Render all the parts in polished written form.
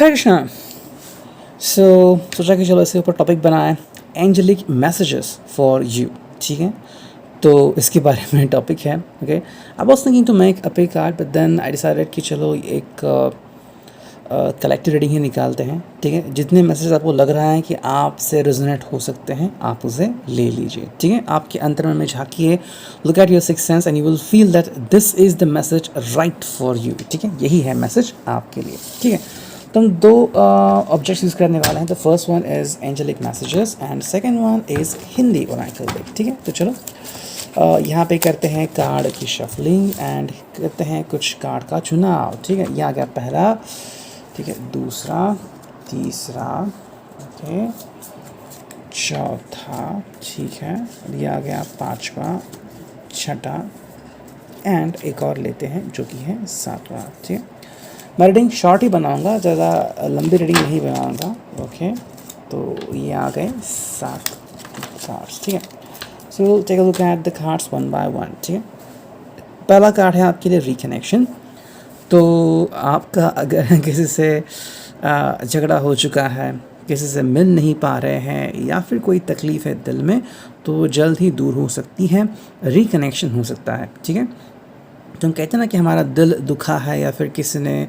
हरे कृष्णा। सोचा कि चलो इसके ऊपर टॉपिक बनाएं, एंजेलिक मैसेजेस फॉर यू। ठीक है, तो इसके बारे में टॉपिक है। Okay, I was thinking to make a pay card but then I decided कि चलो एक कलेक्टिव रीडिंग ही निकालते हैं। ठीक है, जितने मैसेज आपको लग रहा है कि आपसे रेजोनेट हो सकते हैं आप उसे ले लीजिए। ठीक है, आपके अंतर्मन में झांकिए, look at your six sense and you will feel that this is the message right for you. ठीक है, यही है मैसेज आपके लिए। ठीक है, तो हम दो ऑब्जेक्ट्स यूज़ करने वाले हैं। The first one is angelic messages and second one is Hindi oracle deck. ठीक है, तो चलो यहाँ पे करते हैं कार्ड की शफलिंग एंड करते हैं कुछ कार्ड का चुनाव। ठीक है, यहाँ गया पहला, ठीक है, दूसरा, तीसरा, ओके, चौथा, ठीक है, ये आ गया पांचवा, छठा एंड एक और लेते हैं जो कि है सातवां। ठीक है, मैं रीडिंग शॉर्ट ही बनाऊंगा, ज़्यादा लंबी रीडिंग नहीं बनाऊंगा। ओके, तो ये आ गए 7 कार्ड्स। ठीक है, so take a look at the cards one by one. ठीक है, पहला कार्ड है आपके लिए रिकनेक्शन। तो आपका अगर किसी से झगड़ा हो चुका है, किसी से मिल नहीं पा रहे हैं या फिर कोई तकलीफ़ है दिल में, तो जल्द ही दूर हो सकती है, रिकनेक्शन हो सकता है। ठीक है, तो हम कहते हैं ना कि हमारा दिल दुखा है या फिर किसी ने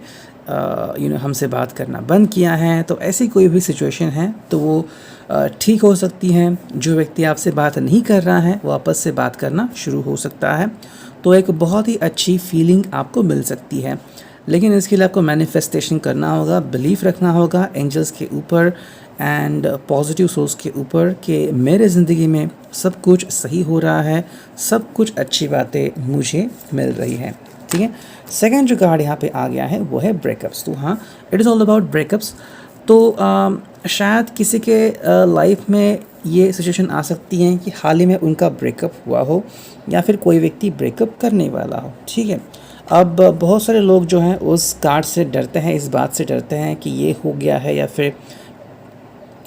हमसे बात करना बंद किया है, तो ऐसी कोई भी सिचुएशन है तो वो ठीक हो सकती है। जो व्यक्ति आपसे बात नहीं कर रहा है वो आपस से बात करना शुरू हो सकता है, तो एक बहुत ही अच्छी फीलिंग आपको मिल सकती है। लेकिन इसके लिए आपको मैनिफेस्टेशन करना होगा, बिलीफ रखना होगा एंजल्स के ऊपर एंड पॉजिटिव सोर्स के ऊपर कि मेरे ज़िंदगी में सब कुछ सही हो रहा है, सब कुछ अच्छी बातें मुझे मिल रही हैं। ठीक है, सेकंड जो कार्ड यहाँ पे आ गया है वो है ब्रेकअप्स। तो हाँ, it is all about breakups. तो शायद किसी के लाइफ में ये सिचुएशन आ सकती है कि हाल ही में उनका ब्रेकअप हुआ हो या फिर कोई व्यक्ति ब्रेकअप करने वाला हो। ठीक है, अब बहुत सारे लोग जो हैं उस कार्ड से डरते हैं, इस बात से डरते हैं कि ये हो गया है या फिर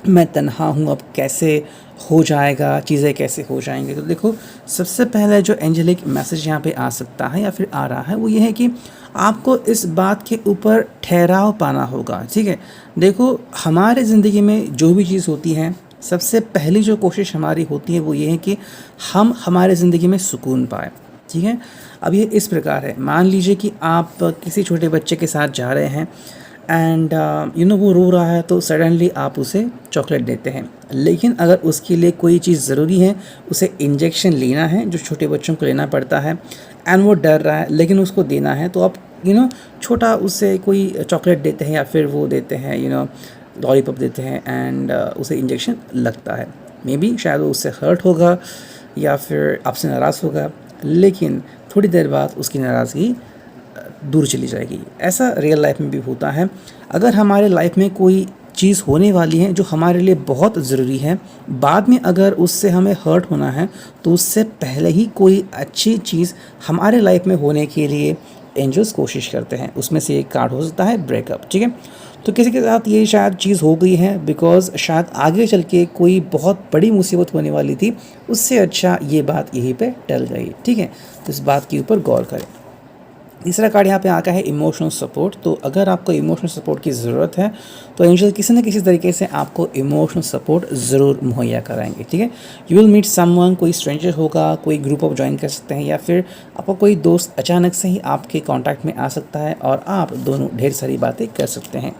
मैं तन्हा हूँ, अब कैसे हो जाएगा, चीज़ें कैसे हो जाएंगी। तो देखो, सबसे पहले जो एंजेलिक मैसेज यहाँ पे आ सकता है या फिर आ रहा है वो ये है कि आपको इस बात के ऊपर ठहराव पाना होगा। ठीक है, देखो, हमारे ज़िंदगी में जो भी चीज़ होती है, सबसे पहली जो कोशिश हमारी होती है वो ये है कि हम हमारे ज़िंदगी में सुकून पाए। ठीक है, अब ये इस प्रकार है, मान लीजिए कि आप किसी छोटे बच्चे के साथ जा रहे हैं एंड वो रो रहा है तो सडनली आप उसे चॉकलेट देते हैं। लेकिन अगर उसके लिए कोई चीज़ ज़रूरी है, उसे इंजेक्शन लेना है जो छोटे बच्चों को लेना पड़ता है एंड वो डर रहा है लेकिन उसको देना है, तो आप छोटा उससे कोई चॉकलेट देते हैं या फिर वो देते हैं लॉलीपॉप देते हैं एंड उसे इंजेक्शन लगता है। मे बी शायद वो उससे हर्ट होगा या फिर आपसे नाराज़ होगा, लेकिन थोड़ी देर बाद उसकी नाराज़गी दूर चली जाएगी। ऐसा रियल लाइफ में भी होता है। अगर हमारे लाइफ में कोई चीज़ होने वाली है जो हमारे लिए बहुत ज़रूरी है, बाद में अगर उससे हमें हर्ट होना है तो उससे पहले ही कोई अच्छी चीज़ हमारे लाइफ में होने के लिए एंजल्स कोशिश करते हैं। उसमें से एक कार्ड हो सकता है ब्रेकअप। ठीक है, तो किसी के साथ ये शायद चीज़ हो गई है बिकॉज शायद आगे चल के कोई बहुत बड़ी मुसीबत होने वाली थी, उससे अच्छा ये बात यहीं पे टल गई। ठीक है, तो इस बात के ऊपर गौर करें। तीसरा कार्ड यहाँ पे आता है इमोशनल सपोर्ट। तो अगर आपको इमोशनल सपोर्ट की ज़रूरत है तो एंजल किसी न किसी तरीके से आपको इमोशनल सपोर्ट ज़रूर मुहैया कराएंगे। ठीक है, यू विल मीट समवन, कोई स्ट्रेंजर होगा, कोई ग्रुप ऑफ ज्वाइन कर सकते हैं या फिर आपका कोई दोस्त अचानक से ही आपके कॉन्टैक्ट में आ सकता है और आप दोनों ढेर सारी बातें कर सकते हैं।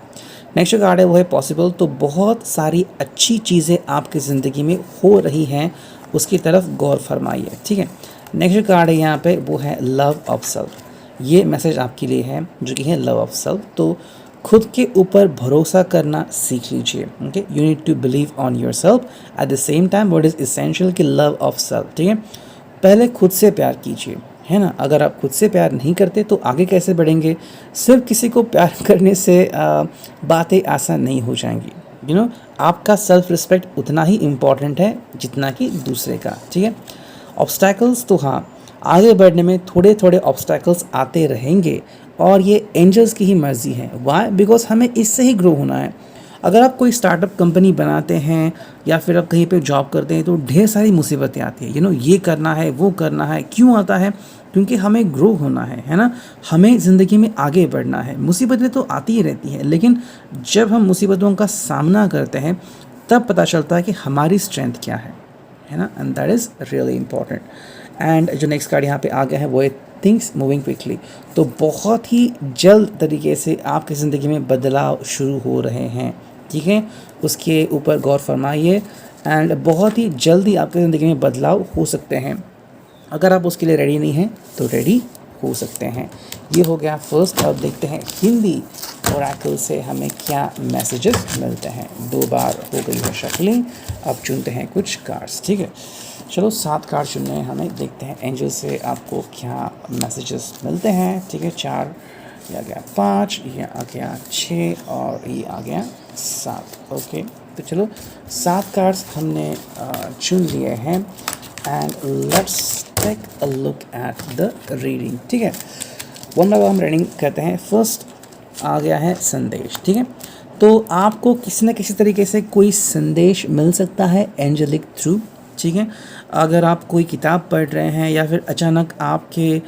नेक्स्ट जो कार्ड है वो है पॉसिबल। तो बहुत सारी अच्छी चीज़ें आपकी ज़िंदगी में हो रही हैं, उसकी तरफ गौर फरमाइए। ठीक है, नेक्स्ट जो कार्ड है यहाँ पे वो है लव ऑफ सेल्फ। ये मैसेज आपके लिए है जो कि है लव ऑफ सेल्फ। तो खुद के ऊपर भरोसा करना सीख लीजिए। Okay, you need to believe on yourself at the same time what is essential कि लव ऑफ सेल्फ। ठीक है, पहले खुद से प्यार कीजिए, है ना। अगर आप खुद से प्यार नहीं करते तो आगे कैसे बढ़ेंगे। सिर्फ किसी को प्यार करने से बातें आसान नहीं हो जाएंगी। आपका सेल्फ रिस्पेक्ट उतना ही इम्पॉर्टेंट है जितना कि दूसरे का। ठीक है, ऑब्स्टैकल्स, तो हाँ, आगे बढ़ने में थोड़े थोड़े ऑब्स्टैकल्स आते रहेंगे और ये एंजल्स की ही मर्ज़ी है। वाई? बिकॉज हमें इससे ही ग्रो होना है। अगर आप कोई स्टार्टअप कंपनी बनाते हैं या फिर आप कहीं पे जॉब करते हैं तो ढेर सारी मुसीबतें आती हैं। ये करना है, वो करना है। क्यों आता है? क्योंकि हमें ग्रो होना है ना, हमें ज़िंदगी में आगे बढ़ना है। मुसीबतें तो आती ही रहती हैं, लेकिन जब हम मुसीबतों का सामना करते हैं तब पता चलता है कि हमारी स्ट्रेंथ क्या है ना, and that is really important. And जो नेक्स्ट कार्ड यहाँ पे आ गया है वो है थिंग्स मूविंग क्विकली। तो बहुत ही जल्द तरीके से आपकी ज़िंदगी में बदलाव शुरू हो रहे हैं, ठीक है, उसके ऊपर गौर फरमाइए। एंड बहुत ही जल्दी आपकी ज़िंदगी में बदलाव हो सकते हैं, अगर आप उसके लिए रेडी नहीं हैं तो रेडी हो सकते हैं। ये हो गया फर्स्ट। अब देखते हैं हिंदी ओरेकल से हमें क्या मैसेजेस मिलते हैं। 2 बार हो गई है शफलिंग, अब चुनते हैं कुछ कार्ड्स, ठीक है। चलो 7 कार्ड चुनने हैं हमें, देखते हैं एंजल से आपको क्या मैसेजेस मिलते हैं, ठीक है। 4, ये आ गया 5, ये आ गया 6 और ये आ गया 7। ओके, तो चलो 7 कार्ड्स हमने चुन लिए हैं and let's take a look at the reading, ठीक है। वन बाय वन हम रीडिंग करते हैं। फर्स्ट आ गया है संदेश, ठीक है। तो आपको किसी न किसी तरीके से कोई संदेश मिल सकता है एंजेलिक थ्रू, ठीक है। अगर आप कोई किताब पढ़ रहे हैं या फिर अचानक आपके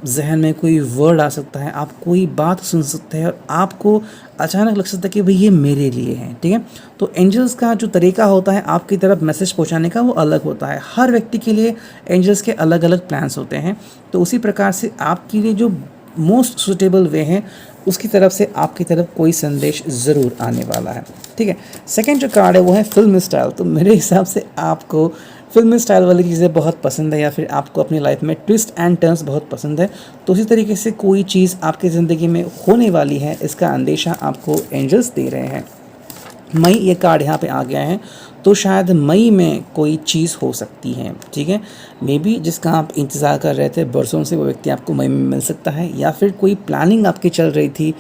जहन में कोई वर्ड आ सकता है, आप कोई बात सुन सकते हैं और आपको अचानक लग सकता है कि भाई ये मेरे लिए है, ठीक है। तो एंजल्स का जो तरीका होता है आपकी तरफ मैसेज पहुंचाने का वो अलग होता है। हर व्यक्ति के लिए एंजल्स के अलग अलग प्लान्स होते हैं, तो उसी प्रकार से आपके लिए जो मोस्ट सुटेबल वे है उसकी तरफ से आपकी तरफ कोई संदेश ज़रूर आने वाला है, ठीक है। सेकंड जो कार्ड है वो है फिल्म स्टाइल। तो मेरे हिसाब से आपको फिल्म स्टाइल वाली चीज़ें बहुत पसंद है या फिर आपको अपनी लाइफ में ट्विस्ट एंड टर्न्स बहुत पसंद है, तो उसी तरीके से कोई चीज़ आपकी ज़िंदगी में होने वाली है इसका अंदेशा आपको एंजल्स दे रहे हैं। मई ये कार्ड यहाँ पे आ गया है, तो शायद मई में कोई चीज़ हो सकती है, ठीक है। मे बी जिसका आप इंतज़ार कर रहे थे बरसों से वो व्यक्ति आपको मई में मिल सकता है, या फिर कोई प्लानिंग आपकी चल रही थी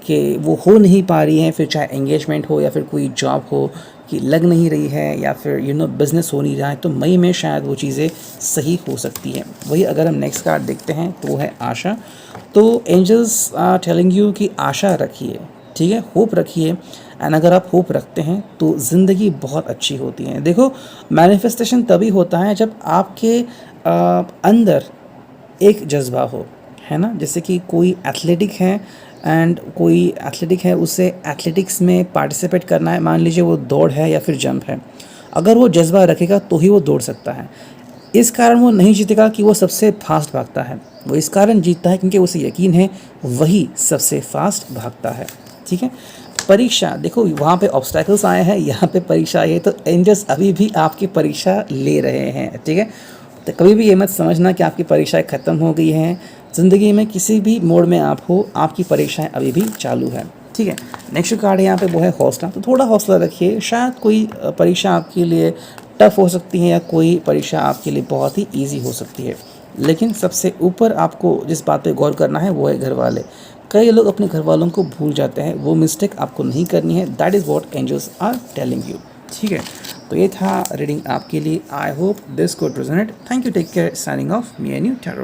कि वो हो नहीं पा रही है, फिर चाहे एंगेजमेंट हो या फिर कोई जॉब हो कि लग नहीं रही है या फिर बिज़नेस हो नहीं रहा है, तो मई में शायद वो चीज़ें सही हो सकती हैं। वही अगर हम नेक्स्ट कार्ड देखते हैं तो वो है आशा। तो एंजल्स आर टेलिंग यू कि आशा रखिए, ठीक है, होप रखिए। एंड अगर आप होप रखते हैं तो ज़िंदगी बहुत अच्छी होती है। देखो, मैनिफेस्टेशन तभी होता है जब आपके अंदर एक जज्बा हो, है ना। जैसे कि कोई एथलेटिक है एंड कोई एथलेटिक है, उसे एथलेटिक्स में पार्टिसिपेट करना है, मान लीजिए वो दौड़ है या फिर जंप है, अगर वो जज्बा रखेगा तो ही वो दौड़ सकता है। इस कारण वो नहीं जीतेगा कि वो सबसे फास्ट भागता है, वो इस कारण जीतता है क्योंकि उसे यकीन है वही सबसे फास्ट भागता है, ठीक है। परीक्षा, देखो वहाँ पे ऑब्स्टैकल्स आए हैं, यहाँ पे परीक्षा आई है, तो एंजल्स अभी भी आपकी परीक्षा ले रहे हैं, ठीक है। तो कभी भी ये मत समझना कि आपकी परीक्षाएं ख़त्म हो गई हैं। ज़िंदगी में किसी भी मोड़ में आप हो, आपकी परीक्षाएं अभी भी चालू है, ठीक है। नेक्स्ट कार्ड यहाँ पे वो है हौसला। तो थोड़ा हौसला रखिए, शायद कोई परीक्षा आपके लिए टफ हो सकती है या कोई परीक्षा आपके लिए बहुत ही ईजी हो सकती है, लेकिन सबसे ऊपर आपको जिस बात पे गौर करना है वो है घर वाले। कई लोग अपने घर वालों को भूल जाते हैं, वो मिस्टेक आपको नहीं करनी है। That is what angels are telling you, ठीक है। तो ये था रीडिंग आपके लिए। I hope this could resonate. Thank you, take care, signing off, me and you tarot.